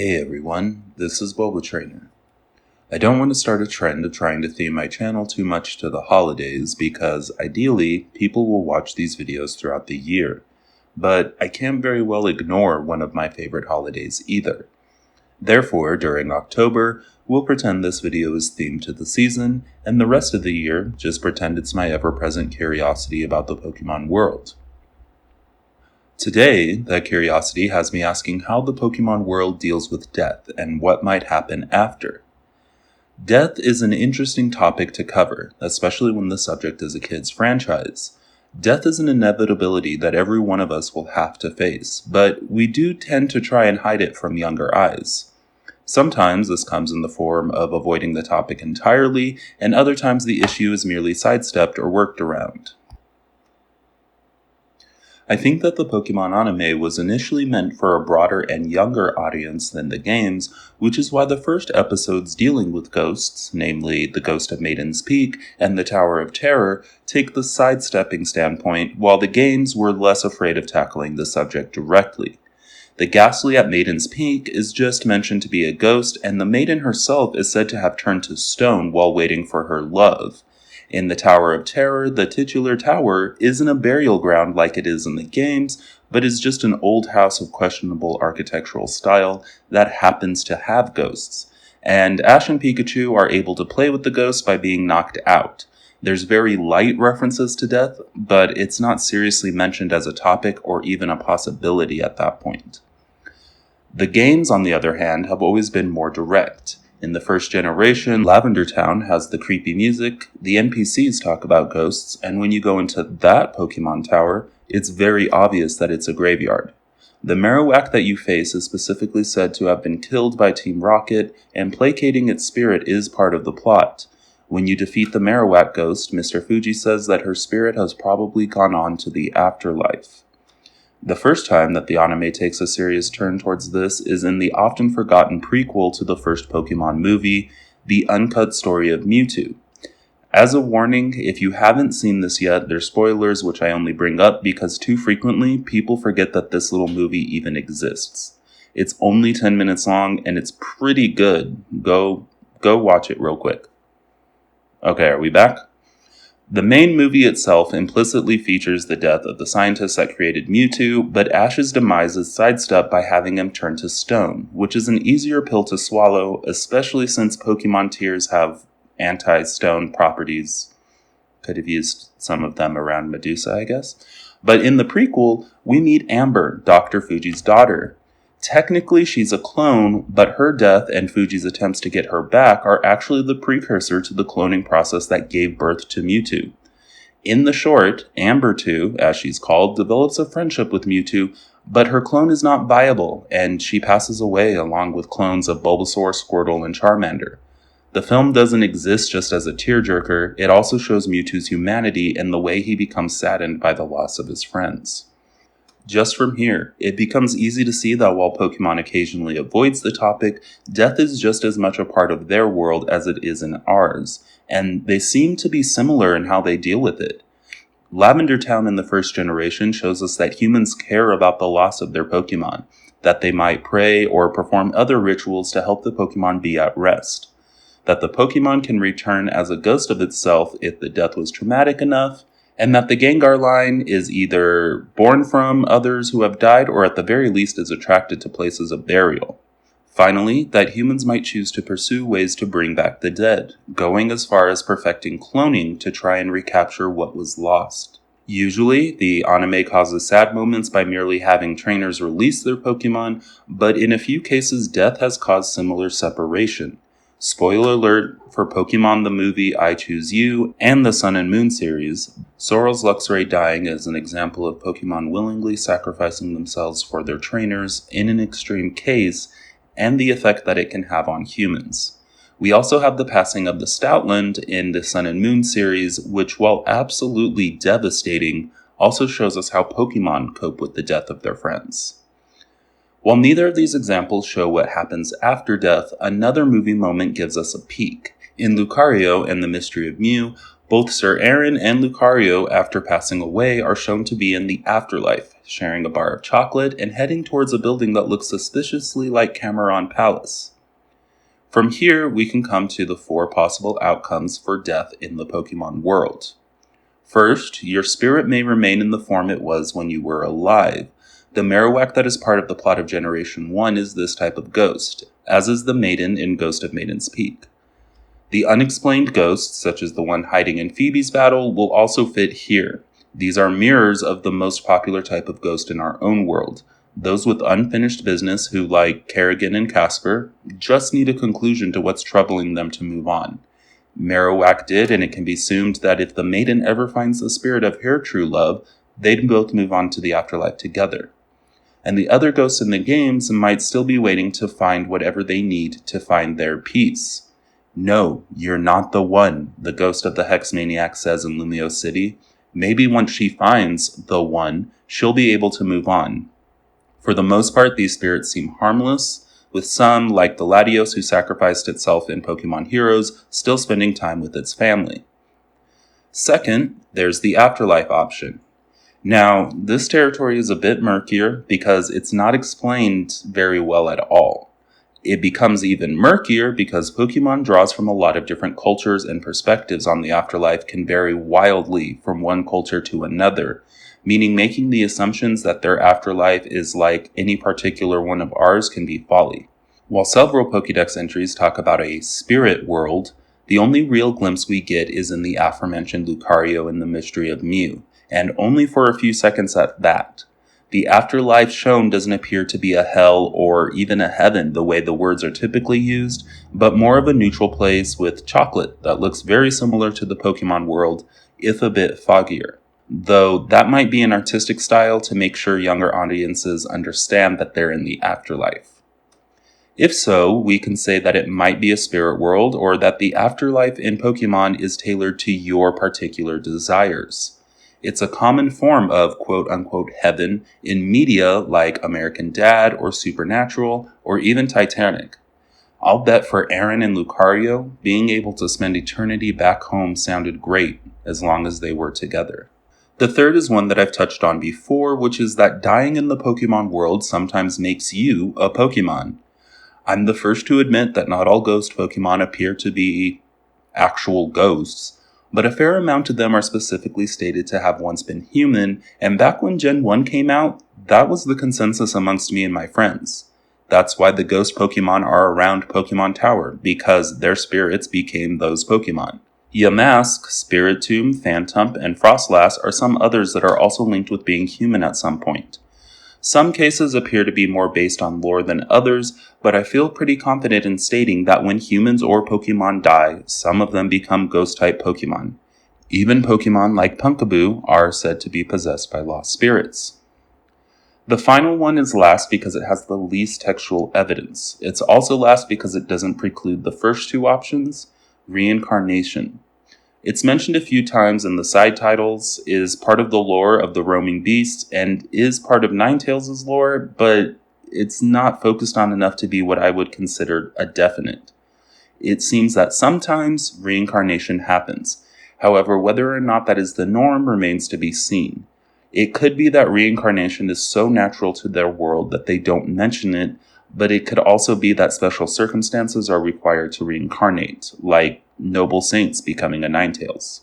Hey everyone, this is Boba Trainer. I don't want to start a trend of trying to theme my channel too much to the holidays because ideally people will watch these videos throughout the year, but I can't very well ignore one of my favorite holidays either. Therefore, during October, we'll pretend this video is themed to the season, and the rest of the year just pretend it's my ever-present curiosity about the Pokemon world. Today, that curiosity has me asking how the Pokemon world deals with death and what might happen after. Death is an interesting topic to cover, especially when the subject is a kid's franchise. Death is an inevitability that every one of us will have to face, but we do tend to try and hide it from younger eyes. Sometimes this comes in the form of avoiding the topic entirely, and other times the issue is merely sidestepped or worked around. I think that the Pokémon anime was initially meant for a broader and younger audience than the games, which is why the first episodes dealing with ghosts, namely the Ghost of Maiden's Peak and the Tower of Terror, take the sidestepping standpoint, while the games were less afraid of tackling the subject directly. The Ghastly at Maiden's Peak is just mentioned to be a ghost, and the maiden herself is said to have turned to stone while waiting for her love. In the Tower of Terror, the titular tower isn't a burial ground like it is in the games, but is just an old house of questionable architectural style that happens to have ghosts. And Ash and Pikachu are able to play with the ghosts by being knocked out. There's very light references to death, but it's not seriously mentioned as a topic or even a possibility at that point. The games, on the other hand, have always been more direct. In the first generation, Lavender Town has the creepy music, the NPCs talk about ghosts, and when you go into that Pokemon Tower, it's very obvious that it's a graveyard. The Marowak that you face is specifically said to have been killed by Team Rocket, and placating its spirit is part of the plot. When you defeat the Marowak ghost, Mr. Fuji says that her spirit has probably gone on to the Afterlife. The first time that the anime takes a serious turn towards this is in the often forgotten prequel to the first Pokemon movie, The Uncut Story of Mewtwo. As a warning, if you haven't seen this yet, there's spoilers which I only bring up because too frequently people forget that this little movie even exists. It's only 10 minutes long and it's pretty good. Go watch it real quick. Okay, are we back? The main movie itself implicitly features the death of the scientist that created Mewtwo, but Ash's demise is sidestepped by having him turn to stone, which is an easier pill to swallow, especially since Pokemon tears have anti-stone properties. Could have used some of them around Medusa, I guess. But in the prequel, we meet Amber, Dr. Fuji's daughter. Technically, she's a clone, but her death and Fuji's attempts to get her back are actually the precursor to the cloning process that gave birth to Mewtwo. In the short, Amber 2, as she's called, develops a friendship with Mewtwo, but her clone is not viable, and she passes away along with clones of Bulbasaur, Squirtle, and Charmander. The film doesn't exist just as a tearjerker, it also shows Mewtwo's humanity and the way he becomes saddened by the loss of his friends. Just from here, it becomes easy to see that while Pokemon occasionally avoids the topic, death is just as much a part of their world as it is in ours, and they seem to be similar in how they deal with it. Lavender Town in the first generation shows us that humans care about the loss of their Pokemon, that they might pray or perform other rituals to help the Pokemon be at rest, that the Pokemon can return as a ghost of itself if the death was traumatic enough, and that the Gengar line is either born from others who have died or at the very least is attracted to places of burial. Finally, that humans might choose to pursue ways to bring back the dead, going as far as perfecting cloning to try and recapture what was lost. Usually, the anime causes sad moments by merely having trainers release their Pokemon, but in a few cases death has caused similar separation. Spoiler alert for Pokemon the movie I Choose You and the Sun and Moon series, Sorrel's Luxray dying is an example of Pokemon willingly sacrificing themselves for their trainers in an extreme case and the effect that it can have on humans. We also have the passing of the Stoutland in the Sun and Moon series, which while absolutely devastating, also shows us how Pokemon cope with the death of their friends. While neither of these examples show what happens after death, another movie moment gives us a peek. In Lucario and the Mystery of Mew, Both Sir Aaron and Lucario, after passing away, are shown to be in the afterlife, sharing a bar of chocolate and heading towards a building that looks suspiciously like Cameron Palace. From here, we can come to the 4 possible outcomes for death in the Pokemon world. First, your spirit may remain in the form it was when you were alive. The Marowak that is part of the plot of Generation 1 is this type of ghost, as is the Maiden in Ghost of Maiden's Peak. The unexplained ghosts, such as the one hiding in Phoebe's battle, will also fit here. These are mirrors of the most popular type of ghost in our own world. Those with unfinished business who, like Kerrigan and Casper, just need a conclusion to what's troubling them to move on. Marowak did, and it can be assumed that if the Maiden ever finds the spirit of her true love, they'd both move on to the afterlife together. And the other ghosts in the games might still be waiting to find whatever they need to find their peace. No, you're not the one, the ghost of the Hex Maniac says in Lumio City. Maybe once she finds the one, she'll be able to move on. For the most part, these spirits seem harmless, with some, like the Latios who sacrificed itself in Pokemon Heroes, still spending time with its family. Second, there's the afterlife option. Now, this territory is a bit murkier because it's not explained very well at all. It becomes even murkier because Pokemon draws from a lot of different cultures, and perspectives on the afterlife can vary wildly from one culture to another, meaning making the assumptions that their afterlife is like any particular one of ours can be folly. While several Pokédex entries talk about a spirit world, the only real glimpse we get is in the aforementioned Lucario and the Mystery of Mew, and only for a few seconds at that. The afterlife shown doesn't appear to be a hell or even a heaven the way the words are typically used, but more of a neutral place with chocolate that looks very similar to the Pokemon world, if a bit foggier. Though that might be an artistic style to make sure younger audiences understand that they're in the afterlife. If so, we can say that it might be a spirit world, or that the afterlife in Pokemon is tailored to your particular desires. It's a common form of quote-unquote heaven in media like American Dad or Supernatural or even Titanic. I'll bet for Aaron and Lucario, being able to spend eternity back home sounded great as long as they were together. The third is one that I've touched on before, which is that dying in the Pokemon world sometimes makes you a Pokemon. I'm the first to admit that not all ghost Pokemon appear to be actual ghosts, but a fair amount of them are specifically stated to have once been human, and back when Gen 1 came out, that was the consensus amongst me and my friends. That's why the ghost Pokemon are around Pokemon Tower, because their spirits became those Pokemon. Yamask, Spiritomb, Phantump, and Frostlass are some others that are also linked with being human at some point. Some cases appear to be more based on lore than others, but I feel pretty confident in stating that when humans or Pokemon die, some of them become ghost-type Pokemon. Even Pokemon like Pumpkaboo are said to be possessed by lost spirits. The final one is last because it has the least textual evidence. It's also last because it doesn't preclude the first two options, reincarnation. It's mentioned a few times in the side titles, is part of the lore of the roaming beast, and is part of Ninetales' lore, but it's not focused on enough to be what I would consider a definite. It seems that sometimes reincarnation happens. However, whether or not that is the norm remains to be seen. It could be that reincarnation is so natural to their world that they don't mention it, but it could also be that special circumstances are required to reincarnate, like noble saints becoming a Ninetales.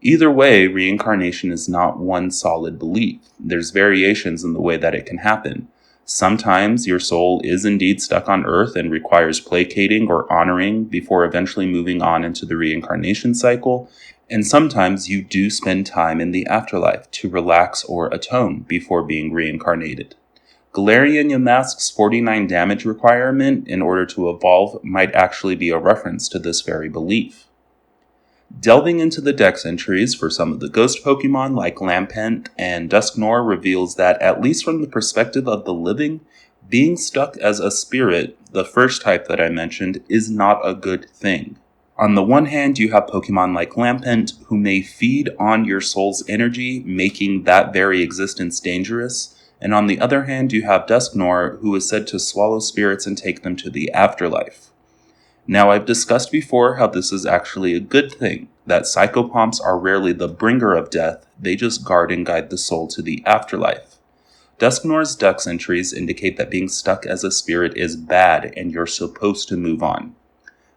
Either way, reincarnation is not one solid belief. There's variations in the way that it can happen. Sometimes your soul is indeed stuck on Earth and requires placating or honoring before eventually moving on into the reincarnation cycle, and sometimes you do spend time in the afterlife to relax or atone before being reincarnated. Galarian Yamask's 49 damage requirement in order to evolve might actually be a reference to this very belief. Delving into the Dex entries for some of the ghost Pokemon like Lampent and Dusknoir reveals that, at least from the perspective of the living, being stuck as a spirit, the first type that I mentioned, is not a good thing. On the one hand, you have Pokemon like Lampent who may feed on your soul's energy, making that very existence dangerous. And on the other hand, you have Dusknoir, who is said to swallow spirits and take them to the afterlife. Now, I've discussed before how this is actually a good thing, that psychopomps are rarely the bringer of death, they just guard and guide the soul to the afterlife. Dusknoir's Dex entries indicate that being stuck as a spirit is bad and you're supposed to move on.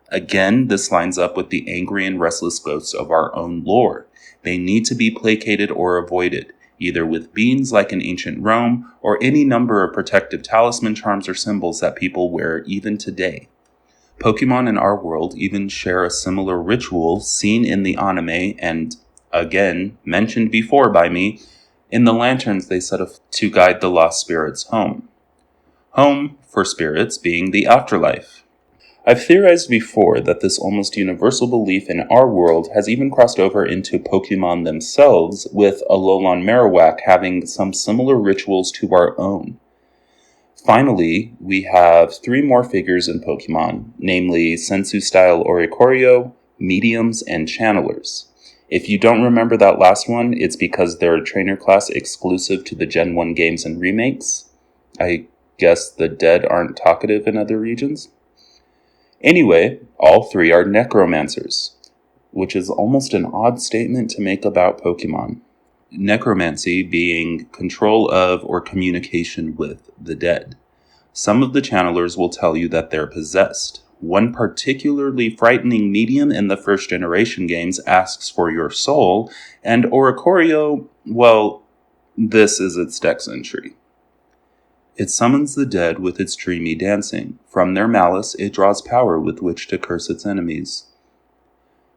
Again, this lines up with the angry and restless ghosts of our own lore. They need to be placated or avoided, either with beans like in ancient Rome or any number of protective talisman charms or symbols that people wear even today. Pokemon in our world even share a similar ritual seen in the anime and, again, mentioned before by me, in the lanterns they set up to guide the lost spirits home. Home, for spirits, being the afterlife. I've theorized before that this almost universal belief in our world has even crossed over into Pokemon themselves, with Alolan Marowak having some similar rituals to our own. Finally, we have 3 more figures in Pokemon, namely Sensu-style Oricorio, Mediums, and Channelers. If you don't remember that last one, it's because they're a trainer class exclusive to the Gen 1 games and remakes. I guess the dead aren't talkative in other regions. Anyway, all 3 are necromancers, which is almost an odd statement to make about Pokemon. Necromancy being control of or communication with the dead. Some of the channelers will tell you that they're possessed. One particularly frightening medium in the first generation games asks for your soul, and Oricorio, well, this is its Dex entry. It summons the dead with its dreamy dancing. From their malice, it draws power with which to curse its enemies.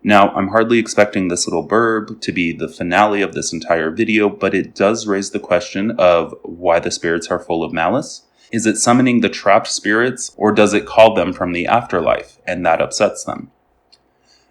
Now, I'm hardly expecting this little burb to be the finale of this entire video, but it does raise the question of why the spirits are full of malice. Is it summoning the trapped spirits, or does it call them from the afterlife, and that upsets them?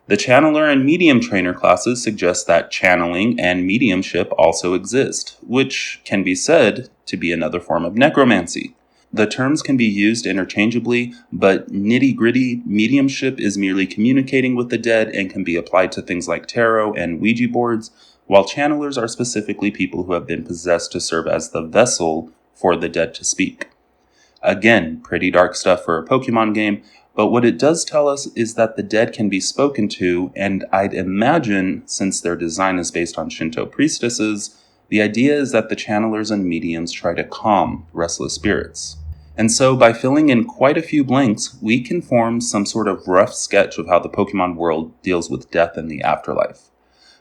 The Channeler and Medium trainer classes suggest that channeling and mediumship also exist, which can be said to be another form of necromancy. The terms can be used interchangeably, but nitty-gritty mediumship is merely communicating with the dead and can be applied to things like tarot and Ouija boards, while channelers are specifically people who have been possessed to serve as the vessel for the dead to speak. Again, pretty dark stuff for a Pokemon game, but what it does tell us is that the dead can be spoken to, and I'd imagine, since their design is based on Shinto priestesses, the idea is that the channelers and mediums try to calm restless spirits. And so, by filling in quite a few blanks, we can form some sort of rough sketch of how the Pokemon world deals with death in the afterlife.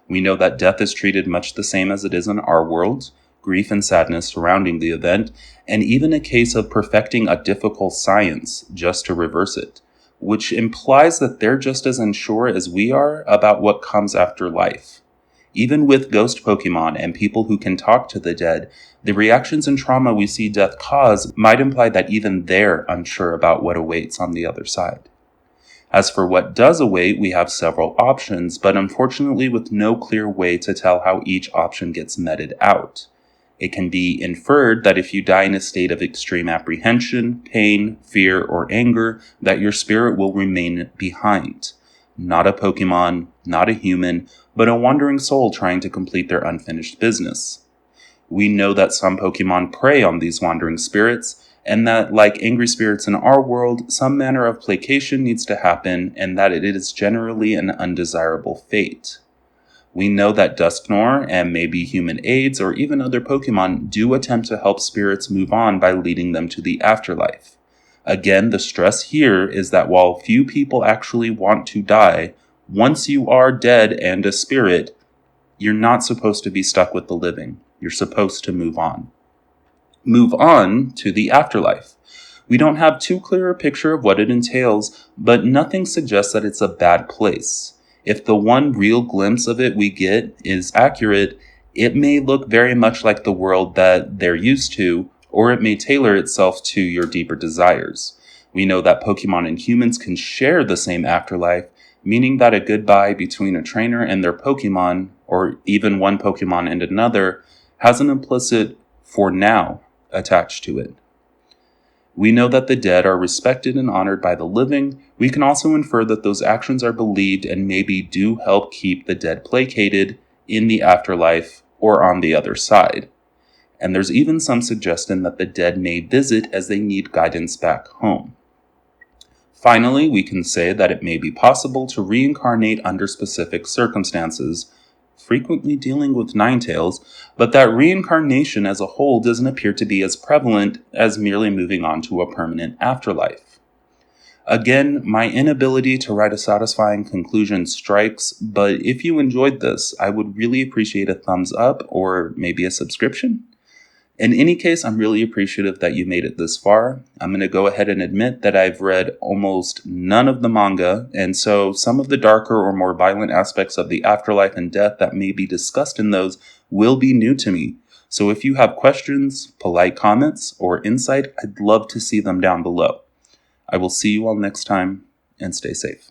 We know that death is treated much the same as it is in our world, grief and sadness surrounding the event, and even a case of perfecting a difficult science just to reverse it, which implies that they're just as unsure as we are about what comes after life. Even with ghost Pokemon and people who can talk to the dead, the reactions and trauma we see death cause might imply that even they're unsure about what awaits on the other side. As for what does await, we have several options, but unfortunately with no clear way to tell how each option gets meted out. It can be inferred that if you die in a state of extreme apprehension, pain, fear, or anger, that your spirit will remain behind. Not a Pokemon, not a human, but a wandering soul trying to complete their unfinished business. We know that some Pokemon prey on these wandering spirits, and that, like angry spirits in our world, some manner of placation needs to happen, and that it is generally an undesirable fate. We know that Dusknoir and maybe human aides or even other Pokemon do attempt to help spirits move on by leading them to the afterlife. Again, the stress here is that while few people actually want to die, once you are dead and a spirit, you're not supposed to be stuck with the living. You're supposed to move on. Move on to the afterlife. We don't have too clear a picture of what it entails, but nothing suggests that it's a bad place. If the one real glimpse of it we get is accurate, it may look very much like the world that they're used to, or it may tailor itself to your deeper desires. We know that Pokemon and humans can share the same afterlife, meaning that a goodbye between a trainer and their Pokemon, or even one Pokemon and another, has an implicit "for now" attached to it. We know that the dead are respected and honored by the living. We can also infer that those actions are believed and maybe do help keep the dead placated in the afterlife or on the other side. And there's even some suggestion that the dead may visit as they need guidance back home. Finally, we can say that it may be possible to reincarnate under specific circumstances, frequently dealing with Ninetales, but that reincarnation as a whole doesn't appear to be as prevalent as merely moving on to a permanent afterlife. Again, my inability to write a satisfying conclusion strikes, but if you enjoyed this, I would really appreciate a thumbs up or maybe a subscription. In any case, I'm really appreciative that you made it this far. I'm going to go ahead and admit that I've read almost none of the manga, and so some of the darker or more violent aspects of the afterlife and death that may be discussed in those will be new to me. So if you have questions, polite comments, or insight, I'd love to see them down below. I will see you all next time, and stay safe.